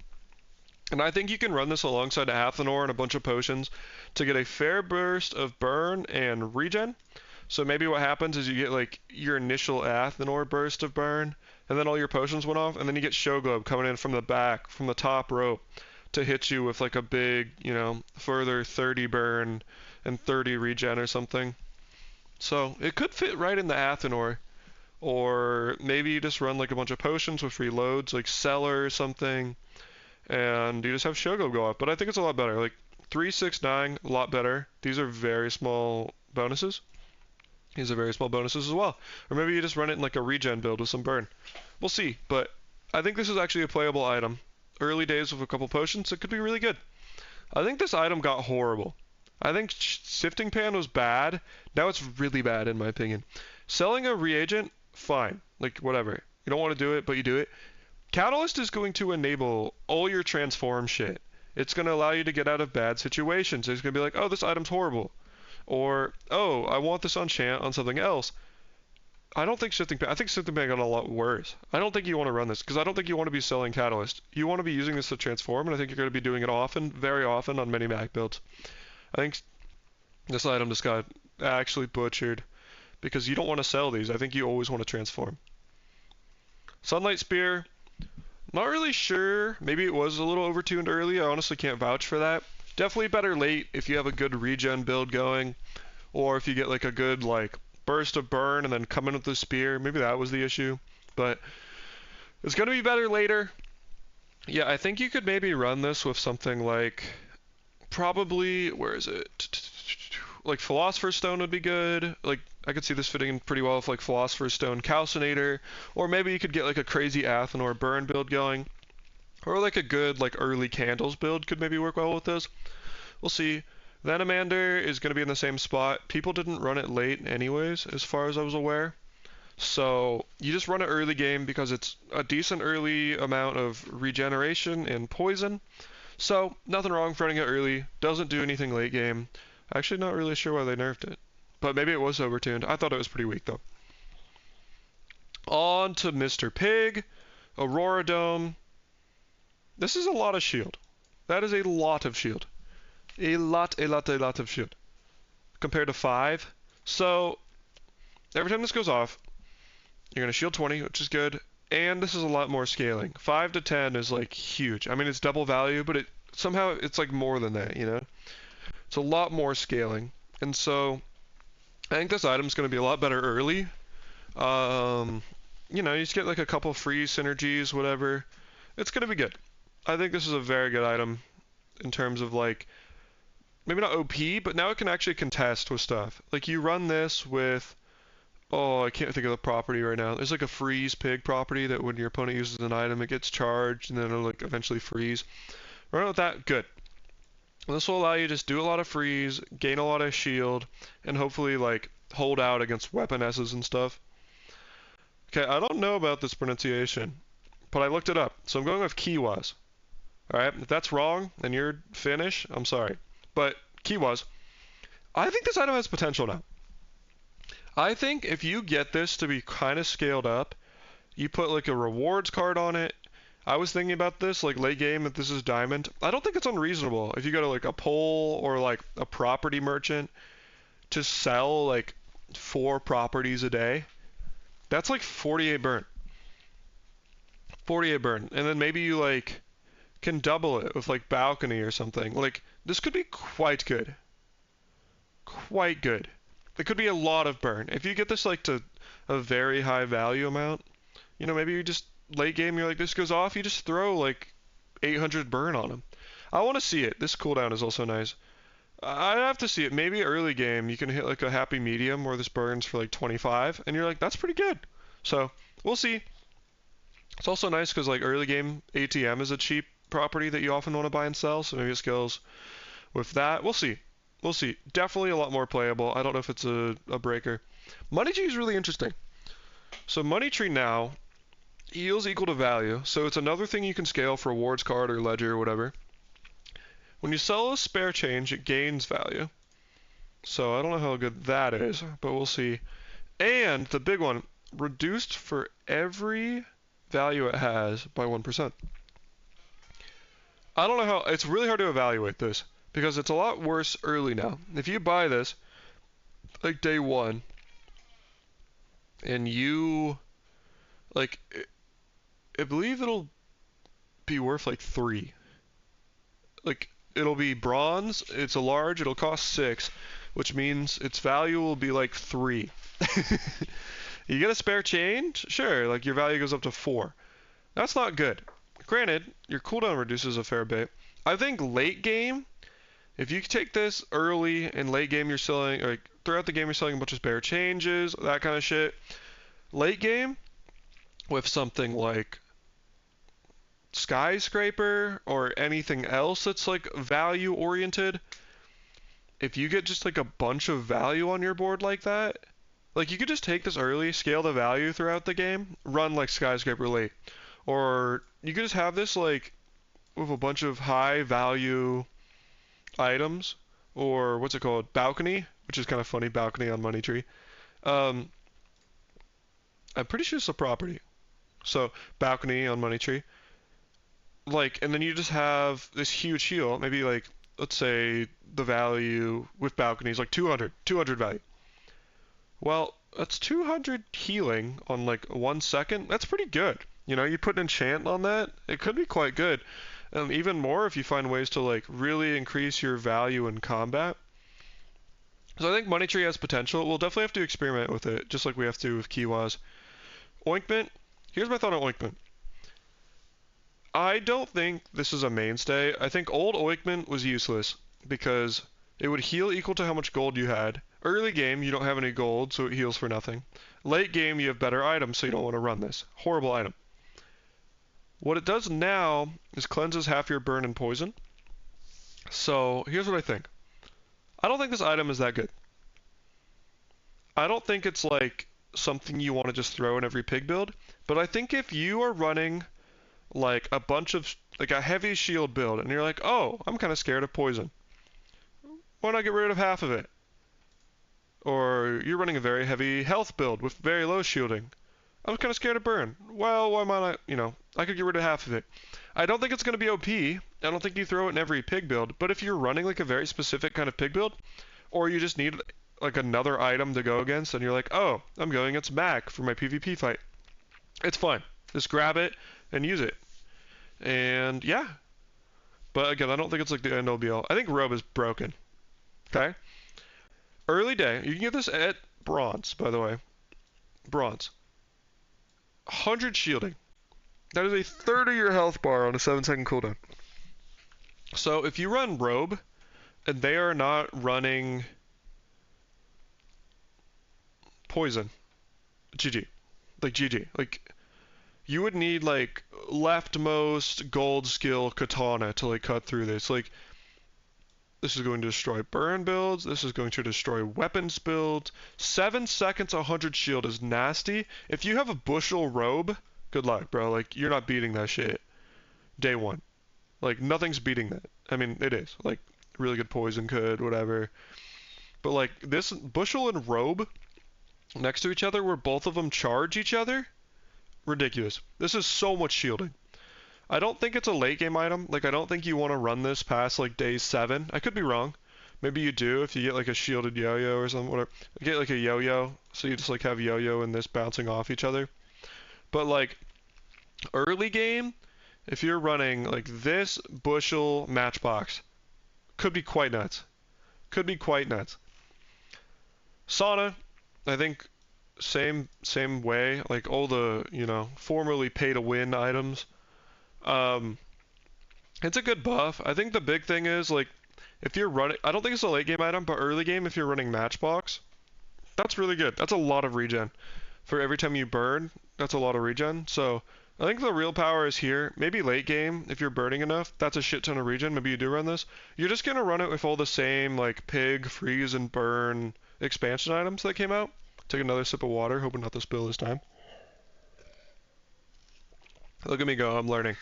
And I think you can run this alongside a Athanor and a bunch of potions to get a fair burst of burn and regen. So maybe what happens is you get like your initial Athanor burst of burn, and then all your potions went off, and then you get Show Globe coming in from the back, from the top rope, to hit you with like a big, further 30 burn and 30 regen or something. So it could fit right in the Athanor. Or maybe you just run like a bunch of potions with free loads, like Cellar or something, and you just have Show Globe go up. But I think it's a lot better. Like 3, 6, 9, a lot better. These are very small bonuses. These are very small bonuses as well. Or maybe you just run it in like a regen build with some burn. We'll see, but I think this is actually a playable item. Early days with a couple potions, it could be really good. I think this item got horrible. I think Sifting Pan was bad. Now it's really bad in my opinion. Selling a reagent, fine. Like, whatever. You don't want to do it, but you do it. Catalyst is going to enable all your transform shit. It's going to allow you to get out of bad situations. It's going to be like, oh, this item's horrible. Or, oh, I want this enchant on something else. I don't think Shifting Pan, I think Shifting Pan got a lot worse. I don't think you want to run this, because I don't think you want to be selling Catalyst. You want to be using this to transform, and I think you're going to be doing it often, very often, on many Mac builds. I think this item just got actually butchered, because you don't want to sell these. I think you always want to transform. Sunlight Spear, not really sure. Maybe it was a little overtuned early. I honestly can't vouch for that. Definitely better late if you have a good regen build going, or if you get like a good like burst of burn and then come in with the spear. Maybe that was the issue, but it's gonna be better later. Yeah, I think you could maybe run this with something like probably, where is it? Like Philosopher's Stone would be good. Like I could see this fitting in pretty well with like Philosopher's Stone Calcinator, or maybe you could get like a crazy Athanor burn build going. Or like a good like early candles build could maybe work well with this. We'll see. Venomander is going to be in the same spot. People didn't run it late anyways, as far as I was aware. So you just run it early game because it's a decent early amount of regeneration and poison. So nothing wrong with running it early. Doesn't do anything late game. Actually not really sure why they nerfed it. But maybe it was overtuned. I thought it was pretty weak though. On to Mr. Pig. Aurora Dome. This is a lot of shield. That is a lot of shield. A lot of shield. Compared to 5. So, every time this goes off, you're going to shield 20, which is good. And this is a lot more scaling. 5 to 10 is like huge. I mean, it's double value, but somehow it's like more than that, It's a lot more scaling. And so, I think this item's going to be a lot better early. You just get like a couple free synergies, whatever. It's going to be good. I think this is a very good item in terms of like, maybe not OP, but now it can actually contest with stuff. Like you run this with, oh, I can't think of the property right now. There's like a freeze pig property that when your opponent uses an item, it gets charged and then it'll like eventually freeze. Run it with that, good. And this will allow you to just do a lot of freeze, gain a lot of shield, and hopefully like hold out against weapon S's and stuff. Okay, I don't know about this pronunciation, but I looked it up, so I'm going with Kiwas. Alright, if that's wrong and you're Finnish, I'm sorry. But Kiwas, I think this item has potential now. I think if you get this to be kind of scaled up, you put like a rewards card on it. I was thinking about this like late game if this is diamond. I don't think it's unreasonable if you go to like a pole or like a property merchant to sell like 4 properties a day. That's like 48 burn. 48 burn. And then maybe you like can double it with like balcony or something. Like this could be quite good. Quite good. it could be a lot of burn. If you get this like to a very high value amount, you know, maybe you just late game you're like this goes off, you just throw like 800 burn on him. I want to see it. This cooldown is also nice. I'd have to see it. Maybe early game you can hit like a happy medium where this burns for like 25, and you're like that's pretty good. So we'll see. It's also nice because like early game ATM is a cheap property that you often want to buy and sell, so maybe it skills with that. We'll see. We'll see. Definitely a lot more playable. I don't know if it's a breaker. Money tree is really interesting. So money tree now yields equal to value. So it's another thing you can scale for rewards card or ledger or whatever. When you sell a spare change, it gains value. So I don't know how good that is, but we'll see. And the big one, reduced for every value it has by 1%. I don't know how, it's really hard to evaluate this because it's a lot worse early now. If you buy this, like day one, and you, like, I believe it'll be worth like 3. Like, it'll be bronze, it's a large, it'll cost 6, which means its value will be like 3. You get a spare change? Sure, like your value goes up to 4. That's not good. Granted, your cooldown reduces a fair bit. I think late game, if you take this early and late game you're selling, or like throughout the game you're selling a bunch of spare changes, that kind of shit. Late game, with something like skyscraper or anything else that's like value oriented, if you get just like a bunch of value on your board like that, like you could just take this early, scale the value throughout the game, run like skyscraper late. Or you could just have this like with a bunch of high value items, or what's it called, balcony, which is kind of funny, balcony on money tree. Um, I'm pretty sure it's a property. So balcony on money tree, like, and then you just have this huge heal, maybe like let's say the value with balcony is like 200 value. Well, that's 200 healing on like 1 second. That's pretty good. You know, you put an enchant on that, it could be quite good. And even more if you find ways to like really increase your value in combat. So I think Money Tree has potential. We'll definitely have to experiment with it, just like we have to with Kiwas. Ointment. Here's my thought on Ointment. I don't think this is a mainstay. I think old Ointment was useless because it would heal equal to how much gold you had. Early game, you don't have any gold, so it heals for nothing. Late game, you have better items, so you don't want to run this. Horrible item. What it does now is cleanses half your burn and poison. So here's what I think. I don't think this item is that good. I don't think it's like something you want to just throw in every pig build, but I think if you are running like a bunch of, like a heavy shield build, and you're like, oh, I'm kind of scared of poison. Why not get rid of half of it? Or you're running a very heavy health build with very low shielding. I'm kind of scared of burn. Well, why might I, you know, I could get rid of half of it. I don't think it's going to be OP. I don't think you throw it in every pig build, but if you're running like a very specific kind of pig build, or you just need like another item to go against, and you're like, oh, I'm going against Mac for my PvP fight. It's fine. Just grab it and use it. And yeah. But again, I don't think it's like the end all be all. I think Robe is broken. Okay? Early day. You can get this at bronze, by the way. Bronze. 100 shielding. That is a third of your health bar on a 7-second cooldown. So if you run Robe, and they are not running poison, GG. Like GG. Like, you would need like leftmost gold skill katana to like cut through this. Like, this is going to destroy burn builds. This is going to destroy weapons builds. 7 seconds, 100 shield is nasty. If you have a bushel robe, good luck, bro. Like, you're not beating that shit day one. Like, nothing's beating that. I mean, it is. Like, really good poison could, whatever. But like, this bushel and robe next to each other where both of them charge each other, ridiculous. This is so much shielding. I don't think it's a late game item. Like, I don't think you want to run this past like day 7. I could be wrong. Maybe you do if you get like a shielded yo-yo or something. Whatever. Get like a yo-yo, so you just like have yo-yo and this bouncing off each other. But like early game, if you're running like this bushel matchbox, could be quite nuts. Could be quite nuts. Sauna, I think same way, like all the, formerly pay to win items. Um, it's a good buff. I think the big thing is like if you're running, I don't think it's a late game item, but early game if you're running Matchbox, that's really good. That's a lot of regen. For every time you burn, that's a lot of regen. So I think the real power is here. Maybe late game, if you're burning enough, that's a shit ton of regen. Maybe you do run this. You're just gonna run it with all the same like pig, freeze, and burn expansion items that came out. Take another sip of water, hoping not to spill this time. Look at me go, I'm learning.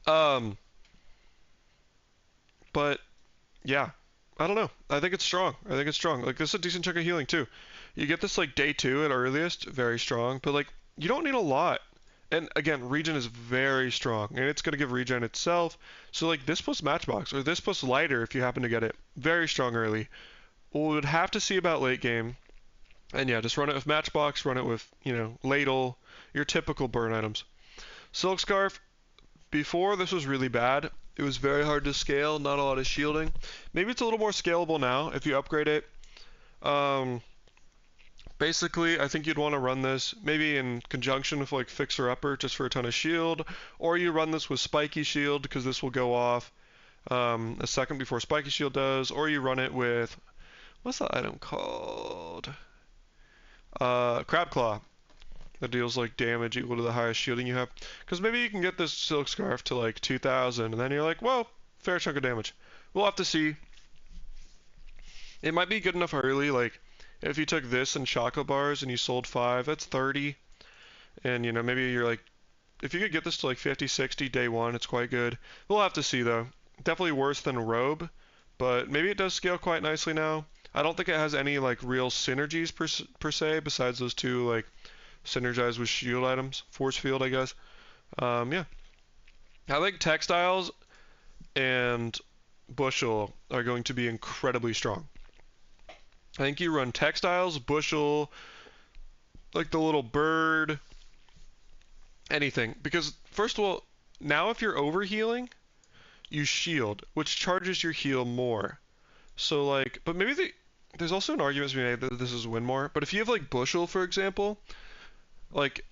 Um, but yeah, I don't know. I think it's strong. I think it's strong. Like this is a decent chunk of healing too. You get this like day 2 at earliest, very strong, but like you don't need a lot. And again, regen is very strong, and it's gonna give regen itself. So like this plus matchbox or this plus lighter if you happen to get it, very strong early. We would have to see about late game. And yeah, just run it with matchbox, run it with, ladle, your typical burn items. Silk scarf, before this was really bad. It was very hard to scale, not a lot of shielding. Maybe it's a little more scalable now if you upgrade it. Um, Basically, I think you'd want to run this maybe in conjunction with like Fixer Upper just for a ton of shield, or you run this with Spiky Shield because this will go off a second before Spiky Shield does, or you run it with, what's that item called? Crab Claw. That deals like damage equal to the highest shielding you have. Because maybe you can get this Silk Scarf to like 2,000, and then you're like, well, fair chunk of damage. We'll have to see. It might be good enough early, like if you took this and chocolate bars and you sold 5, that's 30. And maybe you're like, if you could get this to like 50, 60 day 1, it's quite good. We'll have to see though. Definitely worse than Robe, but maybe it does scale quite nicely now. I don't think it has any like real synergies per se besides those two like synergize with shield items. Force field, I guess. Yeah. I think textiles and bushel are going to be incredibly strong. I think you run textiles, bushel, like the little bird, anything. Because first of all, now if you're overhealing, you shield, which charges your heal more. So like, but maybe there's also an argument to be made that this is win more. But if you have like bushel, for example, like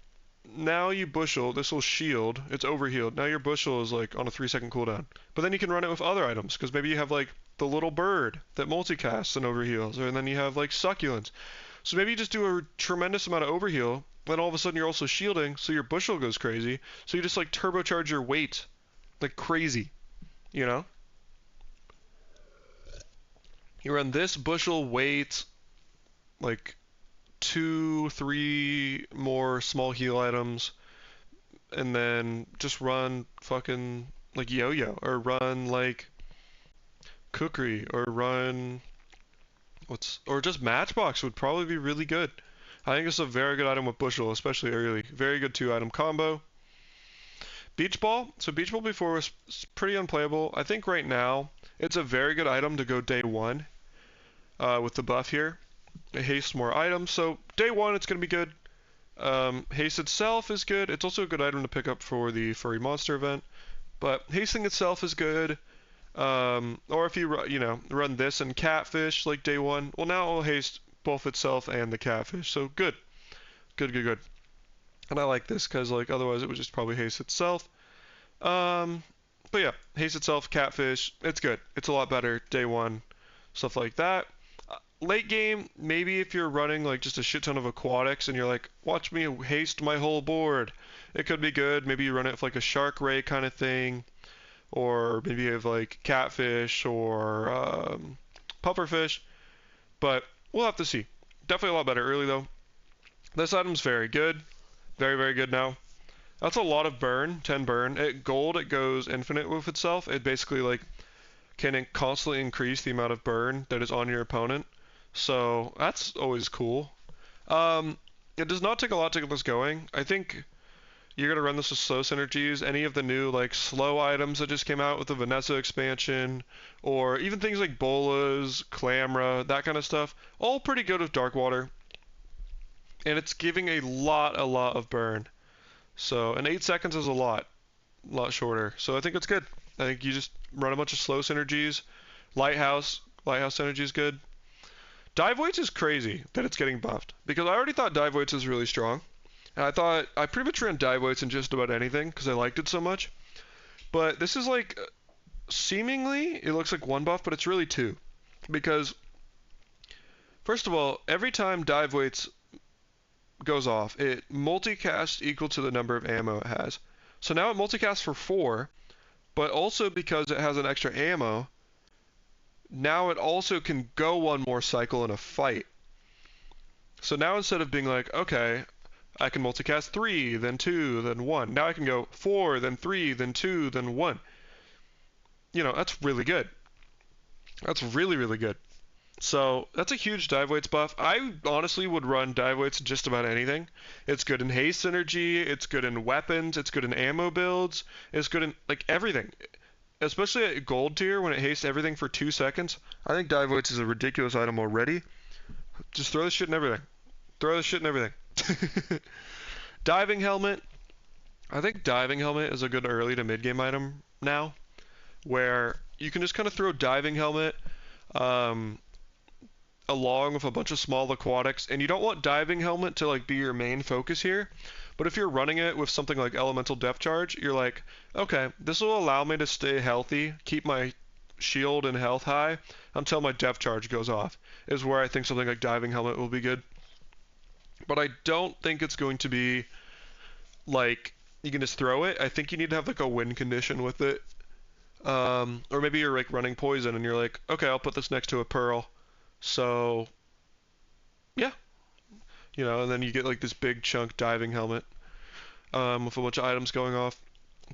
now you bushel, this will shield, it's overhealed. Now your bushel is like on a 3-second cooldown. But then you can run it with other items, because maybe you have like the little bird that multicasts and overheals, or then you have like succulents. So maybe you just do a tremendous amount of overheal, then all of a sudden you're also shielding, so your bushel goes crazy. So you just like turbocharge your weight like crazy, you know? You run this bushel weight, like 2, 3 more small heal items, and then just run fucking like yo-yo, or run like cookery, or run or just matchbox would probably be really good. I think it's a very good item with bushel, especially early. Very good 2-item combo. Beach ball. So beach ball before was pretty unplayable. I think right now it's a very good item to go day 1 with the buff here. It hastes more items, so day 1 it's going to be good. Haste itself is good. It's also a good item to pick up for the furry monster event. But hasting itself is good. Or if you run this and catfish like day 1, well now it will haste both itself and the catfish. So good, good. And I like this because like otherwise it would just probably haste itself. But yeah, haste itself, catfish, it's good. It's a lot better day 1, stuff like that. Late game, maybe if you're running like just a shit ton of aquatics and you're like, watch me haste my whole board, it could be good. Maybe you run it with like a shark ray kind of thing, or maybe you have like catfish or pufferfish. But we'll have to see. Definitely a lot better early though. This item's very good, very good now. That's a lot of burn, 10 burn. At gold, it goes infinite with itself. It basically like can constantly increase the amount of burn that is on your opponent. So that's always cool. It does not take a lot to get this going. I think you're going to run this with slow synergies. Any of the new like slow items that just came out with the Vanessa expansion, or even things like Bolas, Clamra, that kind of stuff, all pretty good with Dark Water. And it's giving a lot of burn. So, and 8 seconds is a lot shorter. So I think it's good. I think you just run a bunch of slow synergies. Lighthouse synergy is good. Dive weights is crazy that it's getting buffed because I already thought dive weights was really strong. And I thought I pretty much ran dive weights in just about anything because I liked it so much. But this is like seemingly it looks like one buff, but it's really two. Because first of all, every time dive weights goes off, it multicasts equal to the number of ammo it has. So now it multicasts for 4, but also because it has an extra ammo, now it also can go one more cycle in a fight. So now instead of being like, okay, I can multicast 3, then 2, then 1, now I can go 4, then 3, then 2, then 1. You know, that's really good. That's really, really good. So that's a huge dive weights buff. I honestly would run dive weights in just about anything. It's good in haste synergy, it's good in weapons, it's good in ammo builds, it's good in like everything. Especially at gold tier when it hastes everything for 2 seconds. I think dive weights is a ridiculous item already. Just throw this shit in everything. Throw this shit in everything. Diving helmet. I think diving helmet is a good early to mid game item now, where you can just kind of throw diving helmet along with a bunch of small aquatics, and you don't want diving helmet to like be your main focus here. But if you're running it with something like elemental depth charge, you're like, okay, this will allow me to stay healthy, keep my shield and health high until my depth charge goes off, is where I think something like diving helmet will be good. But I don't think it's going to be like you can just throw it. I think you need to have like a win condition with it. Or maybe you're like running poison and you're like, okay, I'll put this next to a pearl. So, yeah. You know, and then you get like this big chunk diving helmet with a bunch of items going off.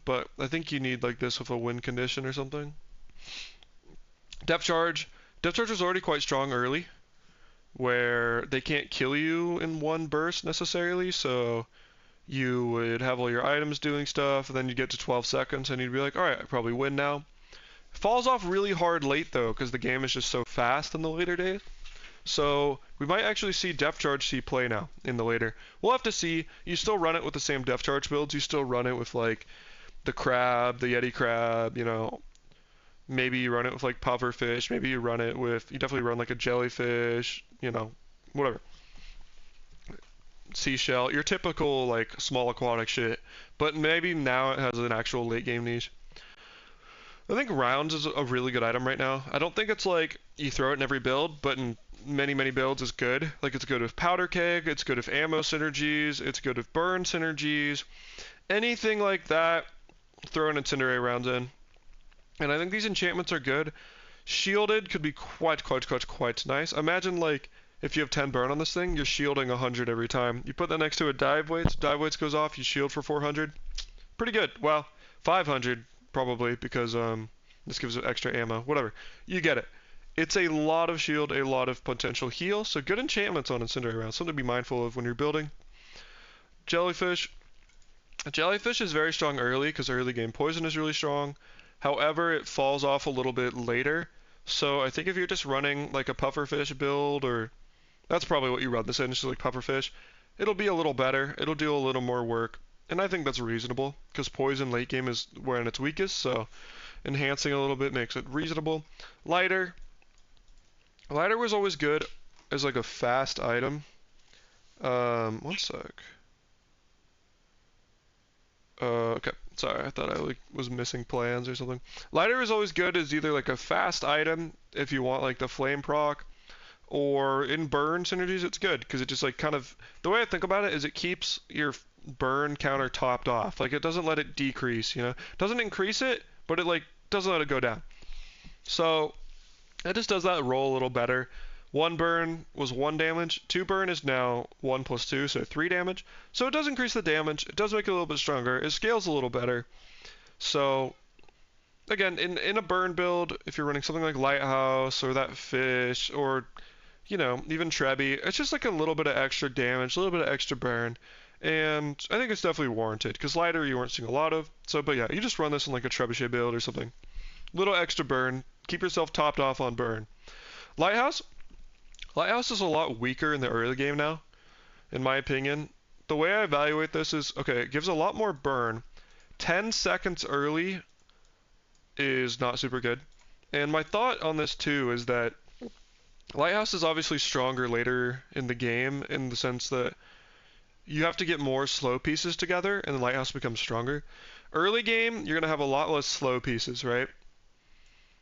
But I think you need like this with a win condition or something. Depth charge. Depth charge is already quite strong early, where they can't kill you in one burst necessarily, so you would have all your items doing stuff, and then you get to 12 seconds, and you'd be like, alright, I probably win now. Falls off really hard late, though, because the game is just so fast in the later days. So we might actually see depth charge see play now in the later. We'll have to see. You still run it with the same depth charge builds. You still run it with, like, the crab, the yeti crab, you know. Maybe you run it with, like, pufferfish. Maybe you run it with... You definitely run, like, a jellyfish, you know, whatever. Seashell, your typical like small aquatic shit, but maybe now it has an actual late game niche. I think rounds is a really good item right now. I don't think it's like you throw it in every build, but in many builds it's good. Like it's good with powder keg, it's good with ammo synergies, it's good with burn synergies, anything like that. Throw an incendiary rounds in, and I think these enchantments are good. Shielded could be quite nice. Imagine like if you have 10 burn on this thing, you're shielding 100 every time. You put that next to a dive weights goes off, you shield for 400. Pretty good. Well, 500 probably because this gives it extra ammo. Whatever. You get it. It's a lot of shield, a lot of potential heal, so good enchantments on incendiary rounds. Something to be mindful of when you're building. Jellyfish. Jellyfish is very strong early because early game poison is really strong. However, it falls off a little bit later. So I think if you're just running like a pufferfish build, or that's probably what you run this in, just like pufferfish, it'll be a little better. It'll do a little more work. And I think that's reasonable because poison late game is when it's weakest, so enhancing a little bit makes it reasonable. Lighter. Lighter was always good as like a fast item. One sec. Okay, sorry, I thought I like was missing plans or something. Lighter is always good as either like a fast item if you want like the flame proc, or in burn synergies it's good because it just like kind of, the way I think about it is it keeps your burn counter topped off. Like it doesn't let it decrease, you know? It doesn't increase it, but it like doesn't let it go down. So it just does that roll a little better. 1 burn was 1 damage. 2 burn is now 1 plus 2, so 3 damage. So it does increase the damage. It does make it a little bit stronger. It scales a little better. So again, in a burn build, if you're running something like Lighthouse or that fish or, you know, even Trebby, it's just like a little bit of extra damage, a little bit of extra burn. And I think it's definitely warranted because lighter you weren't seeing a lot of. So, but yeah, you just run this in like a trebuchet build or something. Little extra burn. Keep yourself topped off on burn. Lighthouse. Lighthouse is a lot weaker in the early game now, in my opinion. The way I evaluate this is, okay, it gives a lot more burn. 10 seconds early is not super good. And my thought on this too is that Lighthouse is obviously stronger later in the game in the sense that you have to get more slow pieces together and the Lighthouse becomes stronger. Early game, you're going to have a lot less slow pieces, right?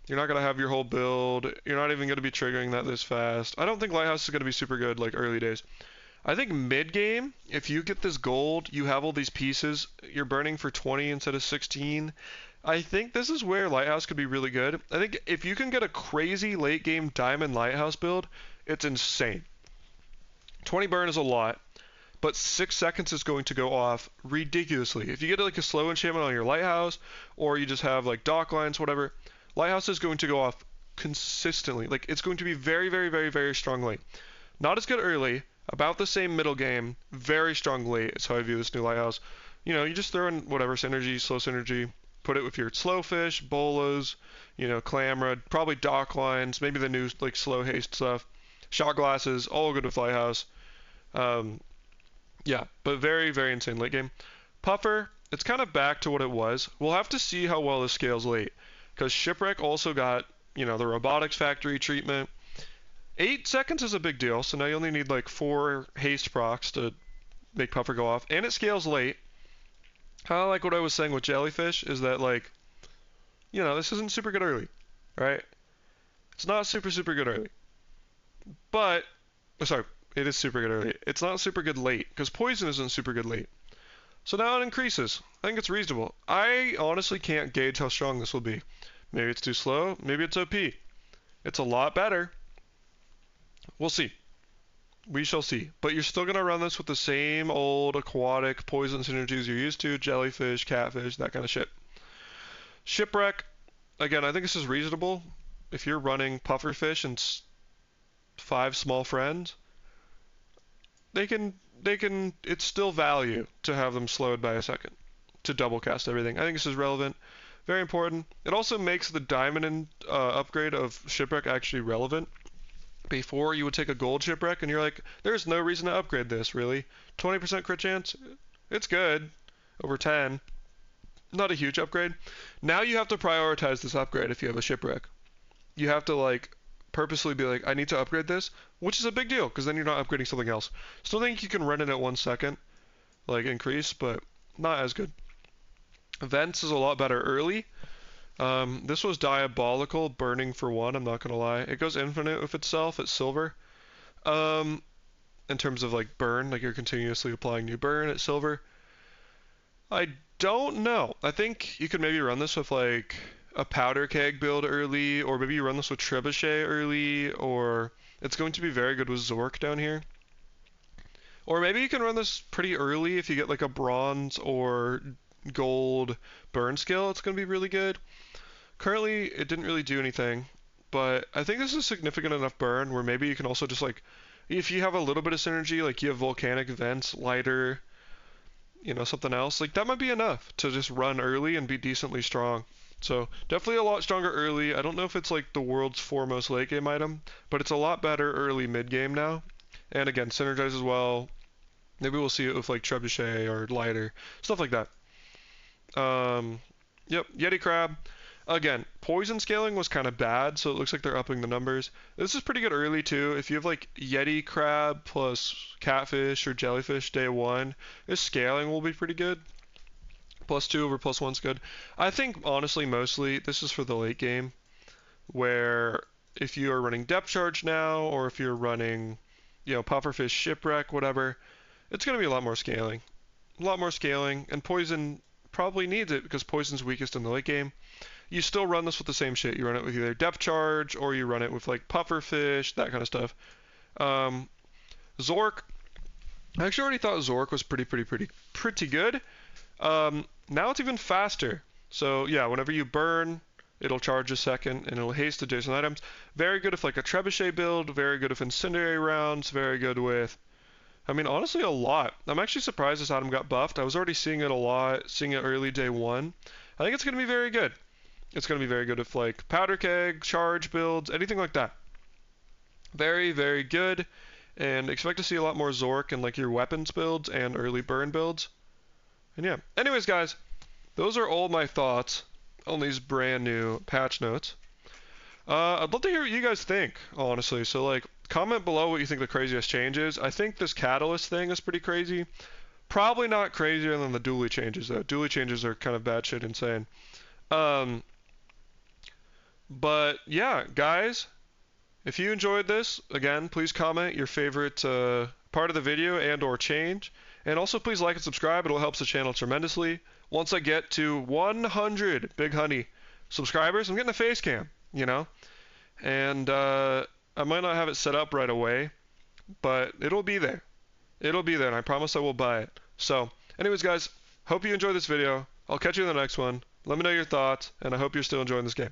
You're not going to have your whole build. You're not even going to be triggering that this fast. I don't think Lighthouse is going to be super good like early days. I think mid game, if you get this gold, you have all these pieces, you're burning for 20 instead of 16. I think this is where Lighthouse could be really good. I think if you can get a crazy late game Diamond Lighthouse build, it's insane. 20 burn is a lot, but 6 seconds is going to go off ridiculously. If you get like a slow enchantment on your Lighthouse, or you just have like dock lines, whatever, Lighthouse is going to go off consistently. Like it's going to be very, very, very, very strong late. Not as good early, about the same middle game, very strong late is how I view this new Lighthouse. You know, you just throw in whatever synergy, slow synergy, put it with your slow fish, bolas, you know, clamra, probably dock lines, maybe the new like slow haste stuff, shot glasses, all good with Lighthouse. Um, yeah, but very, very insane late game. Puffer, it's kind of back to what it was. We'll have to see how well this scales late, because Shipwreck also got, you know, the robotics factory treatment. 8 seconds is a big deal, so now you only need like 4 haste procs to make Puffer go off, and it scales late. Kind of like what I was saying with Jellyfish, is that like, you know, this isn't super good early, right? It's not super, super good early. But, sorry, it is super good early. It's not super good late, because Poison isn't super good late. So now it increases. I think it's reasonable. I honestly can't gauge how strong this will be. Maybe it's too slow, maybe it's OP. It's a lot better. We'll see. We shall see. But you're still going to run this with the same old aquatic poison synergies you're used to, jellyfish, catfish, that kind of shit. Shipwreck, again, I think this is reasonable. If you're running pufferfish and 5 small friends, it's still value to have them slowed by a second to double cast everything. I think this is relevant. Very important. It also makes the diamond upgrade of Shipwreck actually relevant. Before you would take a gold Shipwreck and you're like, there's no reason to upgrade this, really. 20% crit chance, it's good. Over 10, not a huge upgrade. Now you have to prioritize this upgrade if you have a Shipwreck. You have to like purposely be like, I need to upgrade this, which is a big deal because then you're not upgrading something else. Still think you can run it at 1 second, like increase, but not as good. Events is a lot better early. This was diabolical, burning for 1, I'm not gonna lie. It goes infinite with itself at silver. In terms of like burn, like you're continuously applying new burn at silver. I don't know. I think you could maybe run this with like a powder keg build early, or maybe you run this with trebuchet early, or it's going to be very good with Zork down here. Or maybe you can run this pretty early if you get like a bronze or gold burn skill, it's going to be really good. Currently, it didn't really do anything, but I think this is a significant enough burn where maybe you can also just like, if you have a little bit of synergy, like you have volcanic vents, lighter, you know, something else, like that might be enough to just run early and be decently strong. So definitely a lot stronger early. I don't know if it's like the world's foremost late game item, but it's a lot better early mid game now. And again, synergize as well. Maybe we'll see it with like trebuchet or lighter, stuff like that. Yep, Yeti Crab. Again, poison scaling was kind of bad, so it looks like they're upping the numbers. This is pretty good early too. If you have like Yeti Crab plus catfish or jellyfish day 1, this scaling will be pretty good. +2 over +1's good. I think honestly mostly this is for the late game, where if you are running depth charge now, or if you're running, you know, pufferfish, shipwreck, whatever, it's going to be a lot more scaling. A lot more scaling, and poison probably needs it because poison's weakest in the late game. You still run this with the same shit. You run it with either depth charge or you run it with like pufferfish, that kind of stuff. Zork. I actually already thought Zork was pretty good. Now it's even faster. So yeah, whenever you burn, it'll charge a second and it'll haste adjacent items. Very good with like a trebuchet build. Very good with incendiary rounds. Very good with, I mean, honestly, a lot. I'm actually surprised this item got buffed. I was already seeing it a lot, seeing it early day 1. I think it's going to be very good. It's going to be very good with like powder keg, charge builds, anything like that. Very, very good. And expect to see a lot more Zork in like your weapons builds and early burn builds. And yeah. Anyways, guys, those are all my thoughts on these brand new patch notes. I'd love to hear what you guys think, honestly. So, like, comment below what you think the craziest change is. I think this catalyst thing is pretty crazy. Probably not crazier than the dually changes, though. Dually changes are kind of batshit insane. Um, but yeah, guys, if you enjoyed this, again, please comment your favorite part of the video and or change. And also please like and subscribe. It'll help the channel tremendously. Once I get to 100 Big Honey subscribers, I'm getting a face cam, you know? And I might not have it set up right away, but it'll be there. It'll be there, and I promise I will buy it. So, anyways, guys, hope you enjoyed this video. I'll catch you in the next one. Let me know your thoughts, and I hope you're still enjoying this game.